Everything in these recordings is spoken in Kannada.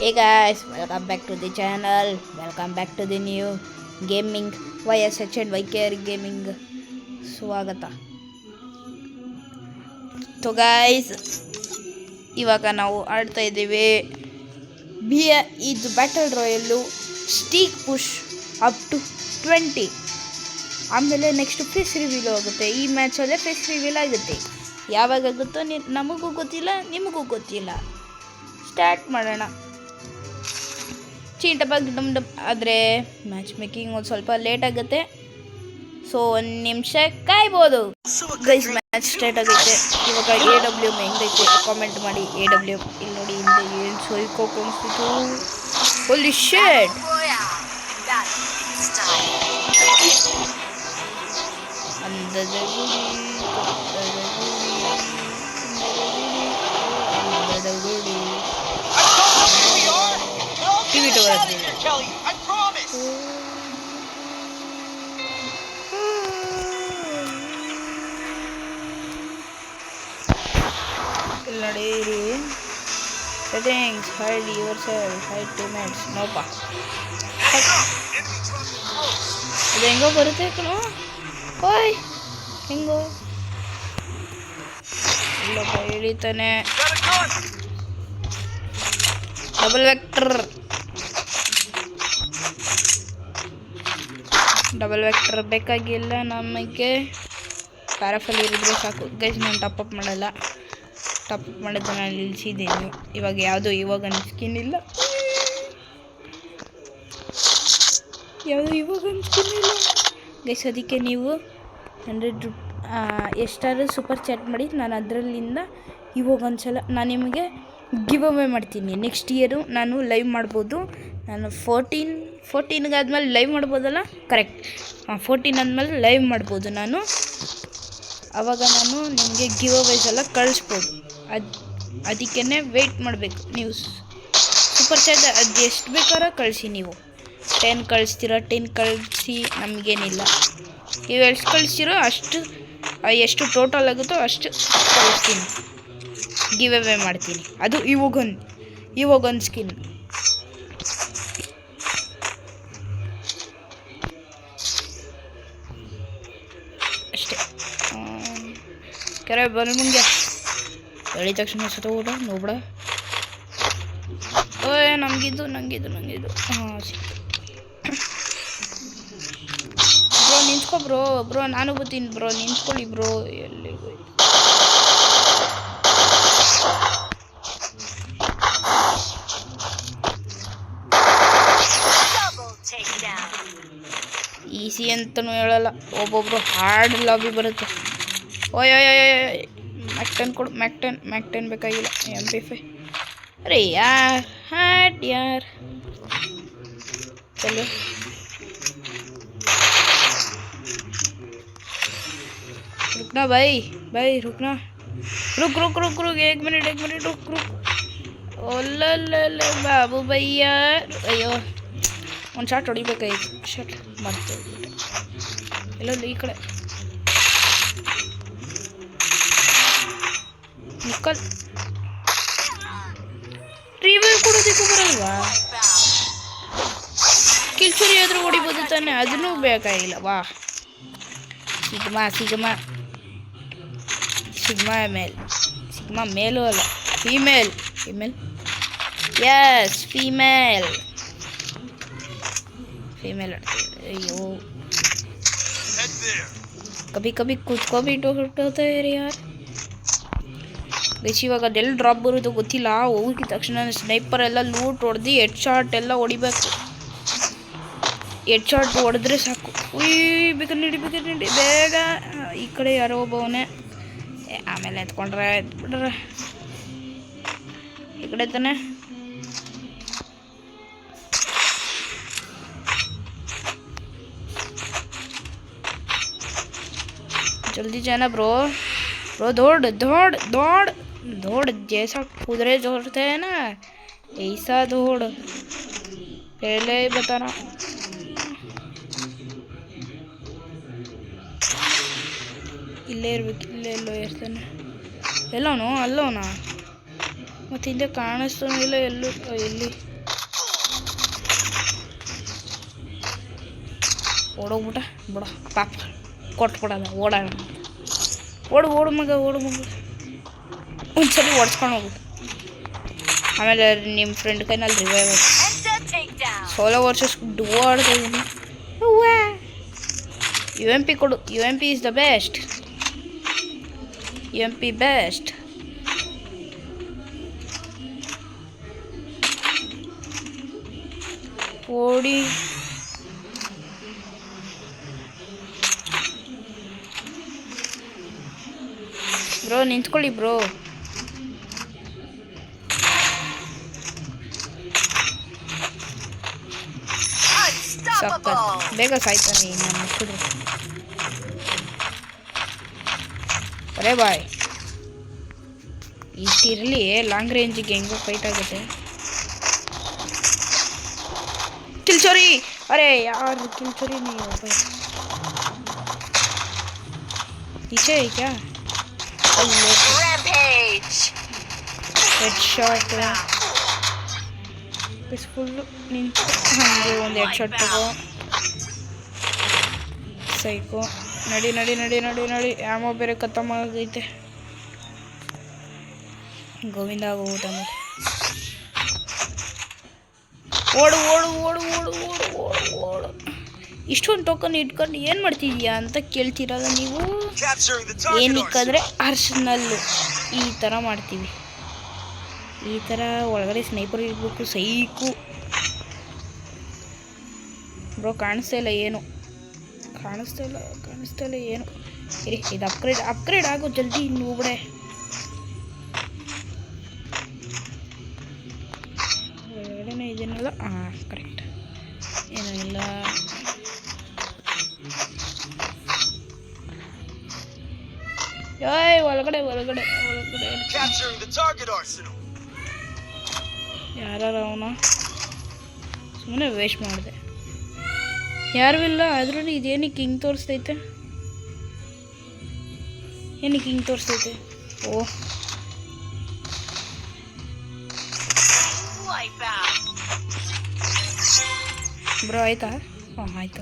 Hey guys, welcome back to the channel. Welcome back to the new gaming YSH and YKR gaming. ಸ್ವಾಗತ. ಸೊ ಗೈಸ್, ಇವಾಗ ನಾವು ಆಡ್ತಾ ಇದ್ದೀವಿ ಇದು ಬ್ಯಾಟಲ್ ರಾಯಲ್ಲು ಸ್ಟೀಕ್ ಪುಷ್ ಅಪ್ ಟು 20. ಆಮೇಲೆ ನೆಕ್ಸ್ಟ್ ಫೇಸ್ ರಿವೀಲ್ ಆಗುತ್ತೆ. ಈ ಮ್ಯಾಚಲ್ಲೇ ಫೇಸ್ ರಿವೀಲ್ ಆಗುತ್ತೆ. ಯಾವಾಗ ಆಗುತ್ತೋ ನಮಗೂ ಗೊತ್ತಿಲ್ಲ, ನಿಮಗೂ ಗೊತ್ತಿಲ್ಲ. ಸ್ಟಾರ್ಟ್ ಮಾಡೋಣ. ಚೀಟಬಾಗ್ ಆದರೆ ಮ್ಯಾಚ್ ಮೇಕಿಂಗ್ ಒಂದು ಸ್ವಲ್ಪ ಲೇಟ್ ಆಗುತ್ತೆ. ಸೊ 1 ನಿಮಿಷ ಕಾಯ್ಬೋದು. ಗೈಸ್, ಮ್ಯಾಚ್ ಸ್ಟಾರ್ಟ್ ಆಗುತ್ತೆ. ಇವಾಗ AW ಹೆಂಗೈತೆ ಕಾಮೆಂಟ್ ಮಾಡಿ. AW ಇಲ್ಲಿ ನೋಡಿ, ಹಿಂದೆ ಏನು ಸೊಯ್ಕೋ ಕಾಣಿಸ್ತಿತ್ತು. ಹೋಲಿ ಶಿಟ್. ಅಂದದ ಗುಡಿ, ಅಂದದ ಗುಡಿ ಟಿವಿ ಟವರ್ ನಡೀರಿ. Settings, hide yourself, hide teammates. Nope ಅದು ಹೆಂಗೋ ಬರುತ್ತೆ ಕಣೋ. ಓಯ್ ಹೆಂಗೋ ಇಲ್ಲಪ್ಪ, ಇಳಿತಾನೆ. ಡಬಲ್ ವೆಕ್ಟರ್ ಬೇಕಾಗಿಲ್ಲ ನಮಗೆ. ಪ್ಯಾರಾಫಲ್ ಇರಿದ್ರೆ ಸಾಕು. ಗೈಸ್, ನಾನು ಟಾಪಪ್ ಮಾಡಲ್ಲ. ಟಾಪಪ್ ಮಾಡೋದು ನಾನು ನಿಲ್ಲಿಸಿದ್ದೀನಿ. ಇವಾಗ ನನ್ನ ಸ್ಕಿನ್ ಇಲ್ಲ. ಗೈಸ್, ಅದಕ್ಕೆ ನೀವು 100 ಎಷ್ಟಾದ್ರೂ ಸೂಪರ್ ಚಾಟ್ ಮಾಡಿ. ನಾನು ಅದರಲ್ಲಿಂದ ಇವಾಗ ಒಂದ್ಸಲ ನಾನು ನಿಮಗೆ ಗಿವ್ ಅವೇ ಮಾಡ್ತೀನಿ. ನೆಕ್ಸ್ಟ್ ಇಯರು ನಾನು ಲೈವ್ ಮಾಡ್ಬೋದು. ನಾನು 14 ಆದಮೇಲೆ ಲೈವ್ ಮಾಡ್ಬೋದಲ್ಲ? ಕರೆಕ್ಟ್, 14 ಆದಮೇಲೆ ಲೈವ್ ಮಾಡ್ಬೋದು ನಾನು. ಆವಾಗ ನಾನು ನಿಮಗೆ ಗಿವ್ ಅವೇಸ್ ಎಲ್ಲ ಕಳಿಸ್ಬೋದು. ಅದಕ್ಕೇ ವೆಯ್ಟ್ ಮಾಡಬೇಕು ನೀವು. ಸೂಪರ್ ಚಾಟ್ ಅದು ಎಷ್ಟು ಬೇಕಾದ್ರೂ ಕಳಿಸಿ. ನೀವು 10 ಕಳಿಸ್ತೀರ, 10 ಕಳಿಸಿ, ನಮಗೇನಿಲ್ಲ. ನೀವು ಎಷ್ಟು ಕಳಿಸ್ತೀರೋ ಅಷ್ಟು, ಎಷ್ಟು ಟೋಟಲ್ ಆಗುತ್ತೋ ಅಷ್ಟು ಕಳಿಸ್ತೀನಿ. ಗಿವ್ ಅವೇ ಮಾಡ್ತೀನಿ. ಅದು ಇವಾಗೊಂದು ಸ್ಕಿನ್. ಅಷ್ಟೇ. ಕೆರೆ ಬಲ್ ಮುಂದೆ ಹೇಳಿದ ತಕ್ಷಣ ಸತ್ತೋಗ್ಬಿಡ ನೋಡ್ಬಿಡ. ಓಯ್, ನಂಗಿದ್ದು ಹಾಂ, ಸಿಕ್ತು. ಬ್ರೋ ನಿಂತ್ಕೊ ಬ್ರೋ, ನಾನು ಬರ್ತೀನಿ ಬ್ರೋ, ನಿಂತ್ಕೊಳ್ಳಿ ಬ್ರೋ. ಎಲ್ಲಿ ಹೋಯ್ತು? ಈಸಿ ಅಂತಲೂ ಹೇಳಲ್ಲ, ಒಬ್ಬೊಬ್ರು ಹಾರ್ಡ್ ಲಾಬಿ ಬರುತ್ತೆ. ಓಯ್ ಮ್ಯಾಕ್ಟನ್ ಕೊಡು. ಮ್ಯಾಕ್ಟನ್ ಬೇಕಾಗಿಲ್ಲ. MP5. ಅರೆ ಯಾರ್ ಚಲೋ. रुकना भाई रुकना. रुक 1 मिनट रुक. ಓಲ್ಲ ಬಾಬು ಭಯ್ಯ. ಅಯ್ಯೋ, ಒಂದು ಶಾಟ್ ಹೊಡಿಬೇಕಾಗಿತ್ತು. ಶಾಟ್ ಮತ್ತೆ ಎಲ್ಲೊಂದು ಈ ಕಡೆ ನಿಕ್ಕಲ್. ರಿವ್ಯೂ ಕೊಡೋದಕ್ಕೂ ಬರಲ್ವಾ? ಕಿಲ್ಚುರಿ ಆದರೂ ಹೊಡಿಬೋದು ತಾನೆ, ಅದನ್ನೂ ಬೇಕಾಗಿಲ್ಲ. ವಾ, ಸಿಗ್ಮಾ ಮೇಲೂ ಅಲ್ಲ, ಫೀಮೇಲ್. ಯಸ್, ಫೀಮೇಲ್ ಅಯ್ಯೋ, ಕಭಿ ಕುತ್ಕೋಬಿ ಹೋಗ್ತಾ ಇರಿ ಯಾರು. ಗೈಸ್, ಇವಾಗ ಅದೆಲ್ಲ ಡ್ರಾಪ್ ಬರೋದು ಗೊತ್ತಿಲ್ಲ. ಹೋಗಿದ ತಕ್ಷಣ ಸ್ನೈಪರ್ ಎಲ್ಲ ಲೂಟ್ ಹೊಡೆದು ಹೆಡ್ ಶಾಟ್ ಎಲ್ಲ ಹೊಡಿಬೇಕು. ಹೆಡ್ ಶಾಟ್ ಹೊಡೆದ್ರೆ ಸಾಕು. ಬೇಕಾದ್ರೆ ನಡಿ ಬೇಗ. ಈ ಕಡೆ ಯಾರೋ ಒಬ್ಬವನೇ. ಆಮೇಲೆ ಎತ್ಬಿಟ್ರೆ ಈ ಕಡೆ ತಾನೆ. जल्दी जाना ब्रो. दौड़ जैसा कुदरे दौड़ते हैं ना, ऐसा दौड़. पहले ही बता रहा हूँ. ಇಲ್ಲೇ ಇರ್ಬೇಕು. ಇಲ್ಲೇ ಎಲ್ಲೋ ಇರ್ತಾನೆ. ಎಲ್ಲವನು ಅಲ್ಲವನ ಮತ್ತು ಹಿಂದೆ ಕಾಣಿಸ್ತಾನೂ ಇಲ್ಲ ಎಲ್ಲೂ. ಎಲ್ಲಿ ಓಡೋಗ್ಬಿಟ್ಟ ಬಿಡ ಪಾಪ, ಕೊಟ್ಬಿಡಲ್ಲ. ಓಡೋಣ, ಓಡು ಮಗ, ಒಂದ್ಸಲಿ ಓಡಿಸ್ಕೊಂಡು ಹೋಗು. ಆಮೇಲೆ ನಿಮ್ಮ ಫ್ರೆಂಡ್ ಕೈನಲ್ಲಿ ರಿವೈವ್ ಆಗಿ ಸೋಲೋ ವರ್ಸಸ್ ಡುವೋ ಆಡ್ತಾ ಇದ್ದೀನಿ. UMP ಕೊಡು. UMP is the best. UMP best. ಓಡಿ ಬ್ರೋ, ನಿಂತ್ಕೊಳ್ಳಿ ಬ್ರೋ. ಸಖತ್ ಬೇಗ ಸಾಯ್ತಾನೆ ನಾನು ಮುಚ್ಚಿದ್ರು. ಅರೇ ಬಾಯ್, ಇಷ್ಟಿರಲಿ. ಲಾಂಗ್ ರೇಂಜಿಗೆ ಹೆಂಗೋ ಫೈಟ್ ಆಗುತ್ತೆ. ಕಿಲ್ಚೋರಿ. ಅರೆ ಯಾರು ಕಿಲ್ಚೋರಿ ನೀವು? पीछे है क्या? ಹೆಡ್ಶಾಟ್ ಪೀಸ್ಫುಲ್ಲು ನಿಂತು ಹಾಗೆ ಒಂದು ಹೆಡ್ಶಾಟ್ ತಗೋ. ಸೈಕೋ. ನಡಿ. ಆಮೋ ಬೇರೆ ಖತಮ್ ಆಗೈತೆ. ಗೋವಿಂದ ಆಗೋಗ್ಬಿಟ್ಟ. ಓಡು. ಇಷ್ಟೊಂದು ಟೋಕನ್ ಇಟ್ಕೊಂಡು ಏನು ಮಾಡ್ತಿದ್ಯಾ ಅಂತ ಕೇಳ್ತಿರಲ್ಲ ನೀವು. ಏನಕ್ಕಂದರೆ ಆರ್ಸೆನಲ್ಲು ಈ ಥರ ಮಾಡ್ತೀವಿ. ಈ ಥರ ಒಳಗಡೆ ಸ್ನೈಪರ್ ಇರಬೇಕು. Psycho bro. ಕಾಣಿಸ್ತಾ ಇಲ್ಲ ಏನು. ಇರಿ, ಇದು ಅಪ್ಗ್ರೇಡ್ ಆಗೋ ಜಲ್ದಿ. ಇನ್ನು ಹೋಗ್ಬಿಡೆ. ಒಳಗಡೆನೇ ಇದನ್ನಲ್ಲ. ಹಾಂ, ಕರೆಕ್ಟ್. ಏನೂ ಇಲ್ಲ. ಒಳಗಡೆ ಯಾರು ಅವನ ಸುಮ್ಮನೆ ವೇಸ್ಟ್ ಮಾಡಿದೆ. ಯಾರೂ ಇಲ್ಲ. ಆದ್ರೂ ಇದೇನಕ್ಕೆ ಹಿಂಗೆ ತೋರಿಸ್ತೈತೆ? ಓ, ಬ್ರೋ ಆಯ್ತಾ? ಹಾಂ, ಆಯ್ತು.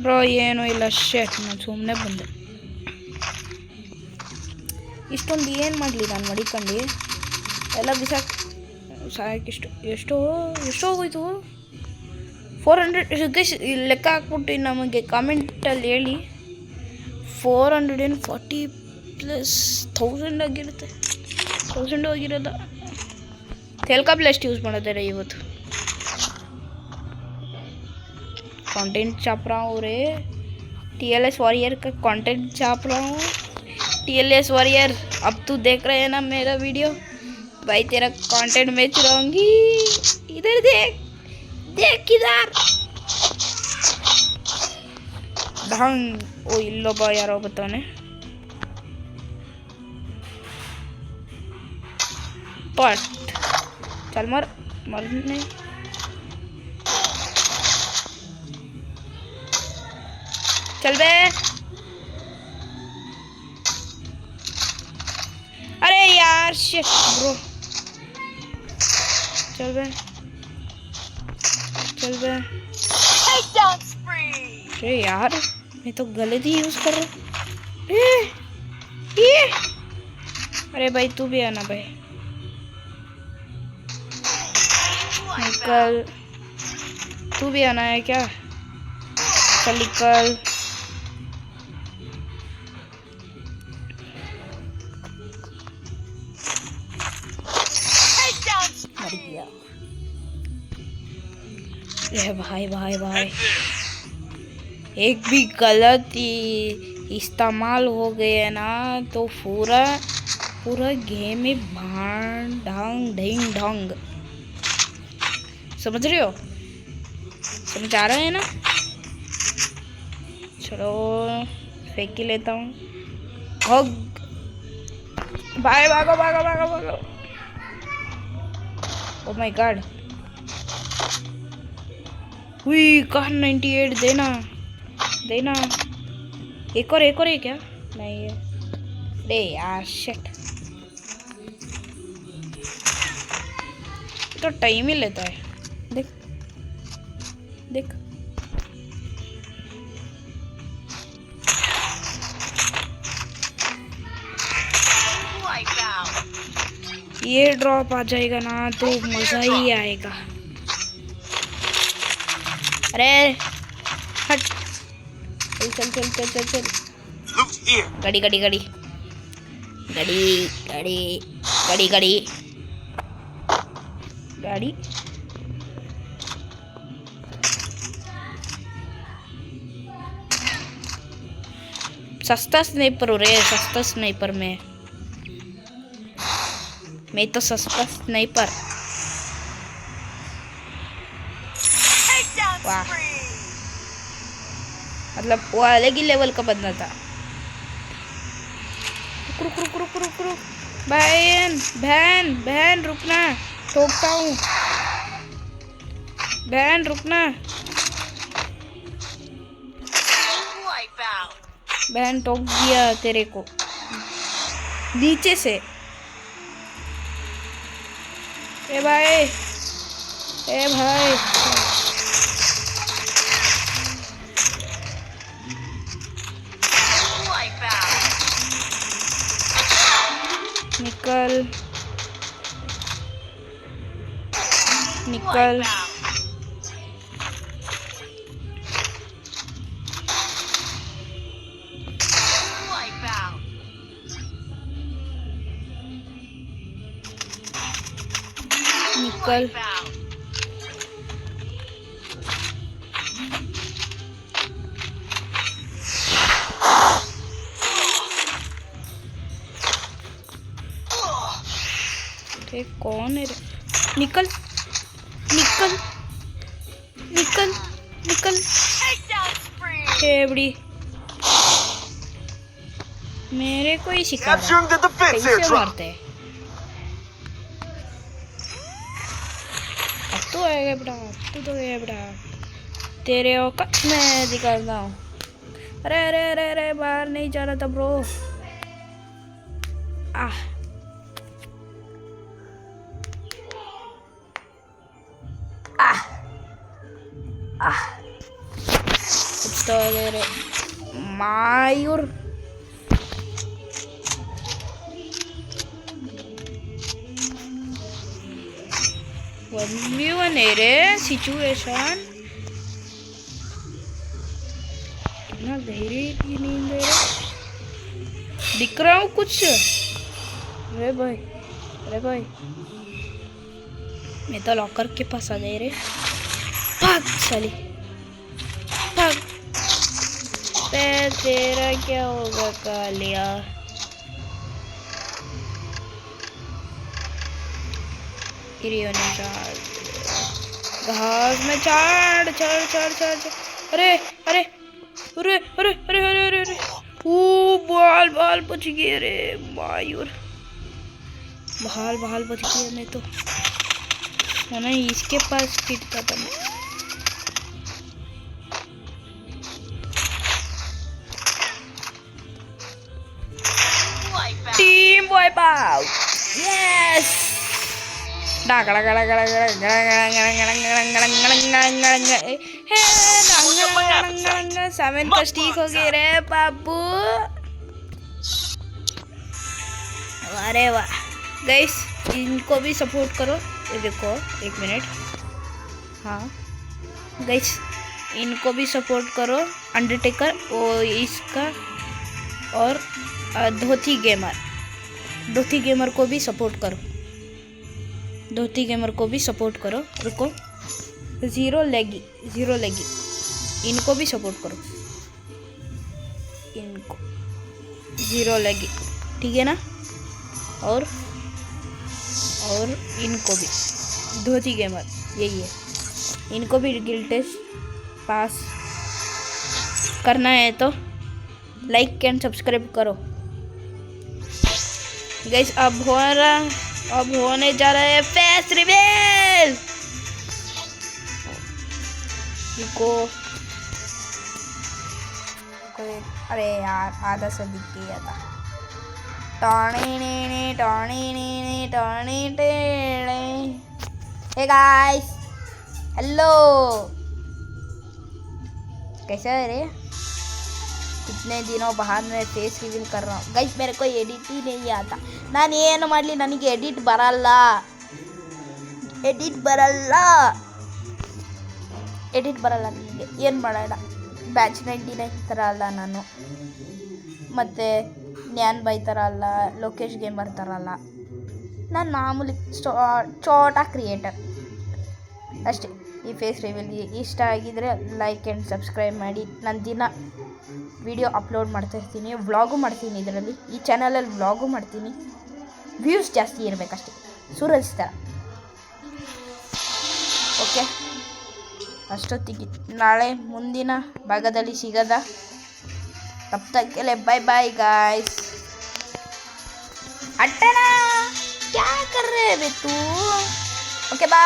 ಬ್ರೋ ಏನೂ ಇಲ್ಲ. ಶೇಟ್, ನಾನು ಸುಮ್ಮನೆ ಬಂದೆ. ಇಷ್ಟೊಂದು ಏನು ಮಾಡಲಿ ನಾನು ಮಡಿಕೊಂಡು ಎಲ್ಲ ಸಾಕಿಷ್ಟು. ಎಷ್ಟೋ ಹೋಗೋಯ್ತು. 400 ಗೈಸ್. ಲೆಕ್ಕ ಹಾಕ್ಬಿಟ್ಟು ನಮಗೆ ಕಾಮೆಂಟಲ್ಲಿ ಹೇಳಿ. 440 ಪ್ಲಸ್ 1000 ಆಗಿರುತ್ತೆ. 1000 ಹೋಗಿರೋದ. ತೆಲ್ಕಾಬ್ಲ್ ಎಷ್ಟು ಯೂಸ್ ಮಾಡಿದ್ದಾರೆ ಇವತ್ತು? कंटेंट छाप रहा हूँ रे। TLS वॉरियर का कंटेंट छाप रहा हूँ। TLS वॉरियर, अब तू देख रहे हैं ना मेरा वीडियो? भाई तेरा कंटेंट मैं चुराऊंगी। इधर देख किधर ढंग। ओ इल्लो बा यारो बताने पट। चल मर नहीं। चल बे। अरे यार शिट ब्रो। चल बे। अरे यार मैं तो गलत ही यूज कर रहा हूँ। अरे भाई तू भी आना भाई। निकल, तू भी आना है क्या? चल निकल। भाई एक भी गलत इस्तेमाल हो गया ना तो पूरा गेम में ढंग ढंग। समझ रहे हो? समझ आ रहा है ना? चलो फेंक ही लेता हूँ। भागो। Oh my God. हुई कहाँ 98 देना। एक और है क्या? नहीं है। अरे यार शिट। तो टाइम ही लेता है। देख देख ये ड्रॉप आ जाएगा ना तो मजा ही आएगा। अरे हट, चल चल चल चल चल चल। गाड़ी गाड़ी गाड़ी गाड़ी गाड़ी गाड़ी गाड़ी गाड़ी। सस्ता स्नाइपर हो रहे है, सस्ता स्नाइपर में मैं तो सस्ता स्नाइपर। वाह, मतलब वो अलग ही लेवल का बंदा था। रुक रुक रुक रुक रुक रुक, बहन बहन बहन रुकना, ठोकता हूँ। बहन रुकना, बहन ठोक दिया तेरे को नीचे से। ए भाई, ए भाई, निकल निकल। निकल। अरे कौन है रे? निकल निकल निकल निकल। फेबड़ी मेरे को ही सिखा कैसे मारते हैं। अब तो आएगा बेटा, तू तो गया बेटा, तेरे औकात मैं दिखाता हूँ। अरे अरे अरे अरे बाहर नहीं जा रहा था ब्रो। आह आह आह, कुछ तो दे रे मायूर। वन है रे सिचुएशन, इतना गहरी नींद है। दिख रहा हूँ कुछ? अरे भाई, अरे भाई, मैं तो लॉकर के पास आ गए रे। भाग साली भाग। तेरा क्या होगा कालिया? घास में चढ़ चढ़ चढ़ चढ़। अरे अरे अरे अरे अरे अरे अरे अरे, ओ बाल बाल बच गए रे मायूर। बाल बाल बच गया। मैं तो है ना इसके पास पिटता था मैं। Team wipe out, yes. Seven का स्टिक हो गया रे बाबू। अरे वाह गाइस, इनको भी सपोर्ट करो। ये देखो एक मिनट, हाँ गाइस इनको भी सपोर्ट करो। अंडरटेकर और इसका और धोती गेमर को भी सपोर्ट करो। धोती गेमर को भी सपोर्ट करो। रुको, जीरो लेगी इनको भी सपोर्ट करो। इनको जीरो लेगी, ठीक है ना? और इनको भी धोती गेमर, यही है। इनको भी गिल्ड टेस्ट पास करना है तो लाइक एंड सब्सक्राइब करो गाइस। अब होने जा रहा है फेस रिवील। अरे यार आधा से दिख गया था। हे गाइस, हेलो, कैसा है रे? कितने दिनों बाद मैं फेस रिवील कर रहा हूँ गाइस. मेरे को एडिट ही नहीं आता. ನಾನು ಏನು ಮಾಡಲಿ, ನನಗೆ ಎಡಿಟ್ ಬರಲ್ಲ. ಎಡಿಟ್ ಬರಲ್ಲ ನನಗೆ. ಏನು ಮಾಡೋಣ, ಬ್ಯಾಚ್ 99 ಥರ ಅಲ್ಲ ನಾನು, ಮತ್ತು ನ್ಯಾನ್ ಬೈ ಥರ ಅಲ್ಲ, ಲೋಕೇಶ್ ಗೇಮರ್ ಥರ ಅಲ್ಲ. ನಾನು ಮಾಮೂಲಿ ಚೋಟಾ ಕ್ರಿಯೇಟರ್ ಅಷ್ಟೇ. ಈ ಫೇಸ್ ರಿವೀಲ್ ಇಷ್ಟ ಆಗಿದರೆ ಲೈಕ್ ಆ್ಯಂಡ್ ಸಬ್ಸ್ಕ್ರೈಬ್ ಮಾಡಿ. ನಾನು ದಿನ ವಿಡಿಯೋ ಅಪ್ಲೋಡ್ ಮಾಡ್ತಾಯಿರ್ತೀನಿ, ವ್ಲಾಗು ಮಾಡ್ತೀನಿ. ಇದರಲ್ಲಿ ಈ ಚಾನಲಲ್ಲಿ ವ್ಲಾಗು ಮಾಡ್ತೀನಿ. ವ್ಯೂಸ್ ಜಾಸ್ತಿ ಇರಬೇಕಷ್ಟೇ, ಸೂರಜ್ ಥರ. ಓಕೆ, ಅಷ್ಟೊತ್ತಿಗೆ ನಾಳೆ ಮುಂದಿನ ಭಾಗದಲ್ಲಿ ಸಿಗದ. तब तक के लिए बाय बाय गाइस. हटना, क्या कर रहे हैं बे तू? Okay bye.